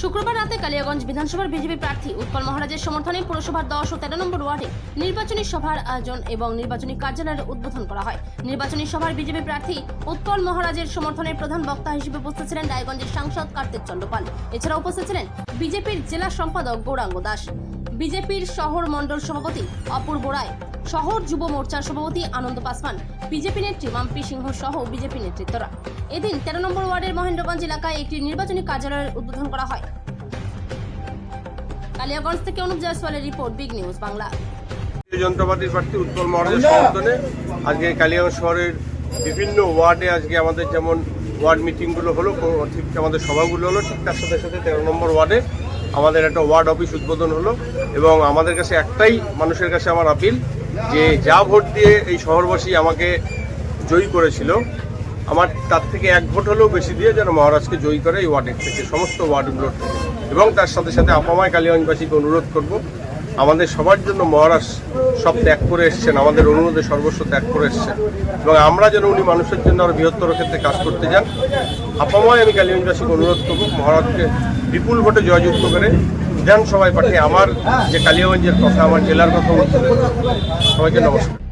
শুক্রবার রাতে কালিয়াগঞ্জ বিধানসভার বিজেপি প্রার্থী উৎপল মহারাজের সমর্থনে পুরসভার 10 ও 13 নম্বর ওয়ার্ডে নির্বাচনী সভার আয়োজন এবং নির্বাচনী কার্যালয়ের উদ্বোধন করা হয়। নির্বাচনী সভার বিজেপি প্রার্থী উৎপল মহারাজের সমর্থনে প্রধান বক্তা হিসেবে উপস্থিত ছিলেন রায়গঞ্জের সাংসদ কার্তিক চন্দ্রপাল। এছাড়া উপস্থিত ছিলেন বিজেপির জেলা সম্পাদক গৌরাঙ্গ দাস, বিজেপির শহর মণ্ডল সভাপতি অপূর্ব রায়, শহর যুব মোর্চার সভাপতি আনন্দ পাসওয়ান, বিজেপি নেত্রী মাম্পি সিংহ সহ বিজেপি নেতৃত্বরা। এদিন 13 নম্বর ওয়ার্ডের মহেন্দ্রগঞ্জ এলাকায় একটি নির্বাচনী কার্যালয়ের উদ্বোধন করা হয়। কালিয়াগঞ্জ থেকে অনুপ জয়সওয়ালের রিপোর্ট, বিগ নিউজ বাংলা। যন্ত্রপাতির প্রার্থী উৎপল মহারাজের সমর্থনে আজকে কালিয়াগঞ্জ শহরের বিভিন্ন ওয়ার্ডে আজকে আমাদের যেমন ওয়ার্ড মিটিংগুলো হলো, ঠিক আমাদের সভাগুলো হলো, ঠিক তার সাথে সাথে 13 নম্বর ওয়ার্ডে আমাদের একটা ওয়ার্ড অফিস উদ্বোধন হলো। এবং আমাদের কাছে একটাই মানুষের কাছে আমার আপিল, যে যা ভোট দিয়ে এই শহরবাসী আমাকে জয়ী করেছিল, আমার তার থেকে 1 ভোট হলেও বেশি দিয়ে যেন মহারাজকে জয়ী করে এই ওয়ার্ডের থেকে, সমস্ত ওয়ার্ডগুলোর থেকে। এবং তার সাথে সাথে আপামায় কালিয়াগঞ্জবাসীকে অনুরোধ করব, আমাদের সবার জন্য মহারাজ সব ত্যাগ করে এসছেন, আমাদের অনুরোধে সর্বস্ব ত্যাগ করে এসছেন, এবং আমরা যেন উনি মানুষের জন্য আরও বৃহত্তর ক্ষেত্রে কাজ করতে যান। আপামায় আমি কালিয়াগঞ্জবাসীকে অনুরোধ করব, মহারাজকে বিপুল ভোটে জয়যুক্ত করে বিধানসভায় পাঠিয়ে আমার যে কালিয়াগঞ্জের কথা, আমার জেলার কথা বলতে। সবাইকে নমস্কার।